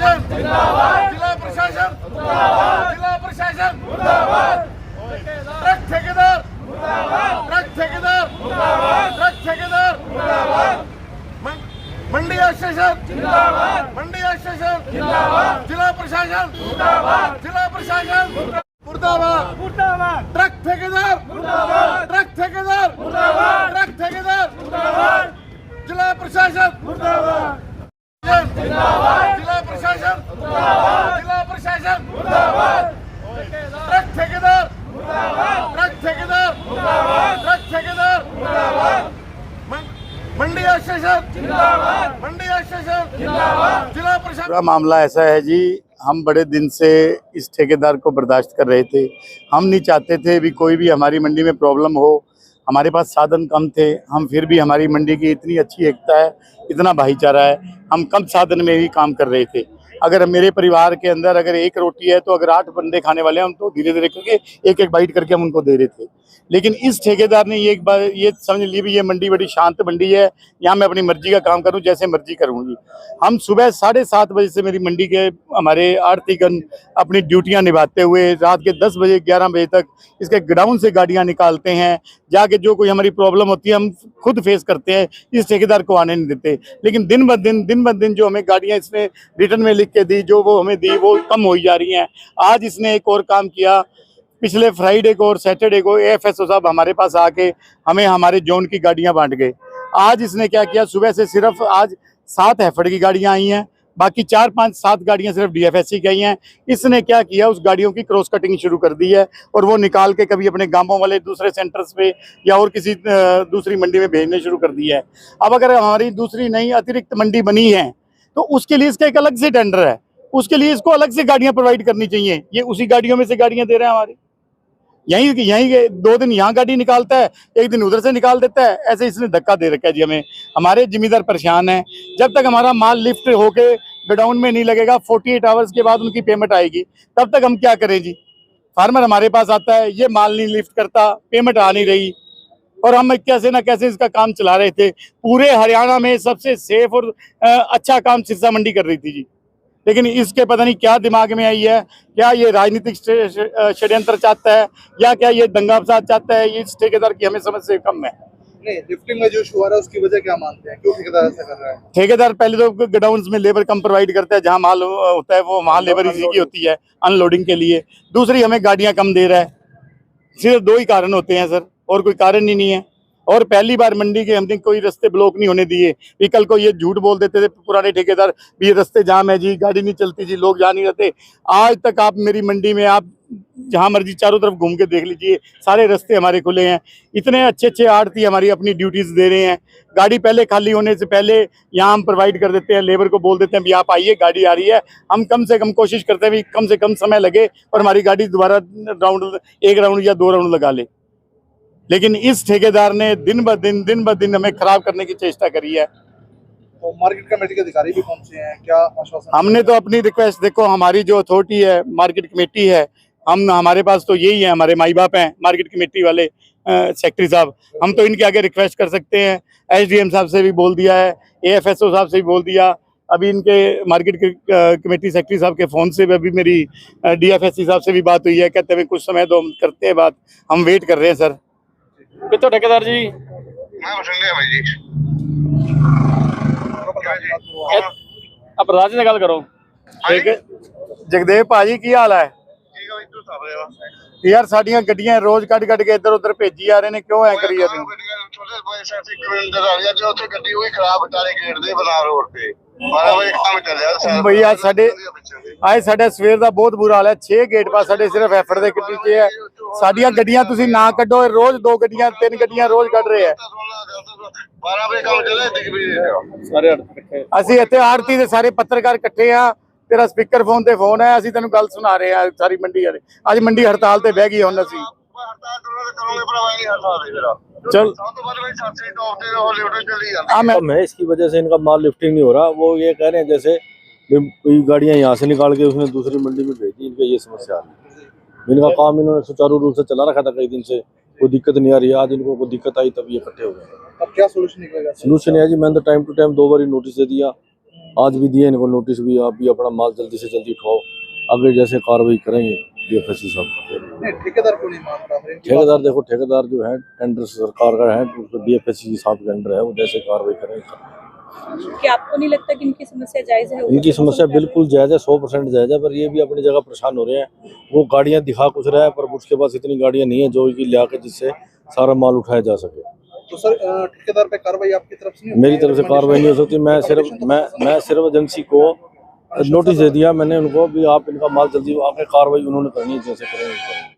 प्रशासन जिंदाबाद, जिला प्रशासन मुर्दाबाद, जिला प्रशासन मुर्दाबाद, ट्रक ठेकेदार मुर्दाबाद, ट्रक ठेकेदार मुर्दाबाद, ट्रक ठेकेदार मुर्दाबाद, मंडी स्टेशन जिंदाबाद, मंडी स्टेशन जिंदाबाद, जिला प्रशासन मुर्दाबाद, जिला प्रशासन मुर्दाबाद, मुर्दाबाद, ट्रक ठेकेदार मुर्दाबाद, ट्रक ठेकेदार मुर्दाबाद, ट्रक ठेकेदार मुर्दाबाद, जिला प्रशासन मुर्दाबाद, जिंदाबाद, जिला प्रशासन मुर्दाबाद, जिला प्रशासन मुर्दाबाद, ट्रक ठेकेदार मुर्दाबाद, ट्रक ठेकेदार मुर्दाबाद, ट्रक ठेकेदार मुर्दाबाद, मंडी स्टेशन जिंदाबाद, मंडी स्टेशन जिंदाबाद, जिला प्रशासन। पूरा मामला ऐसा है जी, हम बड़े दिन से इस ठेकेदार को बर्दाश्त कर रहे थे। हम नहीं चाहते थे भी कोई भी हमारी मंडी में प्रॉब्लम हो। हमारे पास साधन कम थे, हम फिर भी हमारी मंडी की इतनी अच्छी एकता है, इतना भाईचारा है, हम कम साधन में ही काम कर रहे थे। अगर मेरे परिवार के अंदर अगर एक रोटी है तो अगर 8 बंदे खाने वाले हैं, हम तो धीरे धीरे करके एक एक बाइट करके हम उनको दे रहे थे। लेकिन इस ठेकेदार ने एक बार ये समझ ली भी ये मंडी बड़ी शांत मंडी है, यहाँ मैं अपनी मर्जी का काम करूँ, जैसे मर्जी करूँगी। हम सुबह 7:30 बजे से मेरी मंडी के हमारे आढ़तीगण अपनी ड्यूटियाँ निभाते हुए रात के 10 बजे 11 बजे तक इसके गोडाउन से गाड़ियाँ निकालते हैं। जाके जो कोई हमारी प्रॉब्लम होती है हम खुद फेस करते हैं, इस ठेकेदार को आने नहीं देते। लेकिन दिन ब दिन जो हमें गाड़ियाँ इसने रिटर्न में लिख के दी, जो वो हमें दी, वो कम हो जा रही हैं। आज इसने एक और काम किया, पिछले फ्राइडे को और सैटरडे को एएफएसओ साहब हमारे पास आके हमें हमारे जोन की गाड़ियां बांट गए। आज इसने क्या किया, सुबह से सिर्फ आज 7 हैफर्ड की गाड़ियां आई हैं, बाकी 4, 5, 7 गाड़ियां सिर्फ डीएफएससी की आई हैं। इसने क्या किया, उस गाड़ियों की क्रॉस कटिंग शुरू कर दी है और वो निकाल के कभी अपने गांवों वाले दूसरे सेंटर्स पे या और किसी दूसरी मंडी में भेजने शुरू कर दिया है। अब अगर हमारी दूसरी नई अतिरिक्त मंडी बनी है तो उसके लिए इसका एक अलग से टेंडर है, उसके लिए इसको अलग से गाड़ियां प्रोवाइड करनी चाहिए। ये उसी गाड़ियों में से गाड़ियां दे रहे हैं हमारे, यहीं 2 दिन यहाँ गाड़ी निकालता है, 1 दिन उधर से निकाल देता है। ऐसे इसने धक्का दे रखा है जी हमें। हमारे जिम्मेदार परेशान हैं। जब तक हमारा माल लिफ्ट होके गोडाउन में नहीं लगेगा, 48 आवर्स के बाद उनकी पेमेंट आएगी, तब तक हम क्या करें जी। फार्मर हमारे पास आता है, ये माल नहीं लिफ्ट करता, पेमेंट आ नहीं रही, और हम कैसे ना कैसे इसका काम चला रहे थे। पूरे हरियाणा में सबसे सेफ और अच्छा काम सिरसा मंडी कर रही थी जी। लेकिन इसके पता नहीं क्या दिमाग में आई है, क्या ये राजनीतिक षड्यंत्र चाहता है या क्या ये दंगा फसाद चाहता है। ये इस ठेकेदार की हमें समझ से कम है। नहीं, लिफ्टिंग में जो इशू आ रहा है उसकी वजह क्या मानते हैं, क्यों ठेकेदार ऐसा कर रहा है? ठेकेदार पहले तो गोडाउन्स में लेबर कम प्रोवाइड करता है, जहाँ माल होता है वो वहाँ लेबर इसी की होती है अनलोडिंग के लिए। दूसरी, हमें गाड़ियाँ कम दे रहा है। सिर्फ 2 ही कारण होते हैं सर, और कोई कारण ही नहीं है। और पहली बार मंडी के हमने कोई रास्ते ब्लॉक नहीं होने दिए। भी कल को ये झूठ बोल देते थे पुराने ठेकेदार भी, ये रास्ते जाम है जी, गाड़ी नहीं चलती जी, लोग जा नहीं रहते। आज तक आप मेरी मंडी में आप जहाँ मर्जी चारों तरफ घूम के देख लीजिए, सारे रास्ते हमारे खुले हैं। इतने अच्छे आड़ती हमारी अपनी ड्यूटीज दे रहे हैं। गाड़ी पहले खाली होने से पहले यहाँ हम प्रोवाइड कर देते हैं, लेबर को बोल देते हैं भी आप आइए, गाड़ी आ रही है। हम कम से कम कोशिश करते हैं भी कम से कम समय लगे और हमारी गाड़ी दोबारा एक राउंड या 2 राउंड लगा ले। लेकिन इस ठेकेदार ने दिन ब दिन हमें खराब करने की चेष्टा करी है। तो मार्केट कमेटी के अधिकारी भी पहुंचे हैं, क्या आश्वासन? हमने तो अपनी रिक्वेस्ट, देखो हमारी जो अथॉरिटी है मार्केट कमेटी है, हमारे पास तो यही है, हमारे माई बाप हैं मार्केट कमेटी वाले सेक्रेटरी साहब। हम तो इनके आगे रिक्वेस्ट कर सकते हैं। एसडीएम साहब से भी बोल दिया है, एएफएसओ साहब से भी बोल दिया। अभी इनके मार्केट कमेटी सेक्रेटरी साहब के फ़ोन से भी अभी मेरी डीएफएससी साहब से भी बात हुई है। कहते हैं कुछ समय तो हम करते हैं बात, हम वेट कर रहे हैं सर। कितने ठेकेदार जी? मैं बसंगे भाई जी। अब राज से गल करो। जगदेव भाजी की हाल है? ठीक है तू सब रेवा यार साडियां गड्डियां रोज कट के इधर उधर भेजी जा रहे ने, क्यों ऐ करी जाते हो? छोटे पैसे से किलोमीटर आ गया जो ਉੱਥੇ ਗੱਡੀ ਹੋਈ ਖਰਾਬ ਟਾਲੇ ਗੇਟ ਦੇ ਬਣਾ ਰੋਡ ਤੇ 12 ਵਜੇ ਕੰਮ ਚੱਲਿਆ ਭਈਆ ਸਾਡੇ ਆਏ ਸਾਡਾ ਸਵੇਰ ਦਾ ਬਹੁਤ ਬੁਰਾ ਹਾਲ ਹੈ। 6 ਗੇਟ ਪਾਸ ਸਾਡੇ ਸਿਰਫ ਐਫਰਟ ਦੇ ਗੱਡੀ 'ਚ ਹੈ। ਸਾਡੀਆਂ ਗੱਡੀਆਂ ਤੁਸੀਂ ਨਾ ਕੱਢੋ, ਰੋਜ਼ 2 ਗੱਡੀਆਂ 3 ਗੱਡੀਆਂ ਰੋਜ਼ ਕੱਢ ਰਹੇ ਆ। 12 ਵਜੇ ਕੰਮ ਚੱਲਿਆ ਦਿੱਕ ਵੀ ਸਾਰੇ ਇਕੱਠੇ ਅਸੀਂ ਇੱਥੇ ਆੜਤੀ ਦੇ ਸਾਰੇ ਪੱਤਰਕਾਰ ਇਕੱਠੇ ਆ। तेरा स्पीकर फोन ते फोन है, ਅਸੀਂ ਤੈਨੂੰ ਗੱਲ ਸੁਣਾ ਰਹੇ ਆ ਸਾਰੀ ਮੰਡੀ ਵਾਲੇ। ਅੱਜ ਮੰਡੀ हड़ताल ਤੇ ਬਹਿ ਗਈ ਹੁਣ ਅਸੀਂ। चल है इसकी वजह से इनका माल लिफ्टिंग नहीं हो रहा। वो ये कह रहे हैं जैसे गाड़ियां यहाँ से निकाल के उसने दूसरी मंडी में भेज दी, इनका ये समस्या है। इनका काम इन्होंने सुचारू रूप से चला रखा था कई दिन से, कोई दिक्कत नहीं आ रही है। आज इनको कोई दिक्कत आई तब ये इकट्ठे हो गए। अब क्या सोल्यूशन निकलेगा? सोल्यूशन है जी, मैंने तो टाइम टू टाइम 2 बार नोटिस दे दिया, आज भी दिए इनको नोटिस भी, आप भी अपना माल जल्दी से जल्दी उठाओ, आगे जैसे कार्रवाई करेंगे डीएफएससी साहब। नहीं, ठेकेदार क्यों नहीं मान रहा है? ठेकेदार देखो, ठेकेदार जो है टेंडर सरकार का है, तो डीएफएससी साहब के अंडर है, वो जैसे कार्रवाई करेंगे। क्या आपको नहीं लगता कि इनकी समस्या जायज है? इनकी समस्या बिल्कुल जायज़ है, 100% जायज़ है, पर ये भी अपनी जगह परेशान हो रहे हैं। वो गाड़ियां दिखा कुछ रहा है, पर उसके पास इतनी गाड़ियां नहीं है जो कि लिया के जिससे सारा माल उठाया जा सके। तो सर ठेकेदार पे कार्रवाई आपकी तरफ से नहीं होगी? मेरी तरफ से कार्रवाई नहीं हो सकती। मैं सिर्फ एजेंसी को नोटिस दे दिया मैंने उनको भी, आप इनका माल जल्दी आके कार्रवाई उन्होंने करनी है, जैसे करेंगे।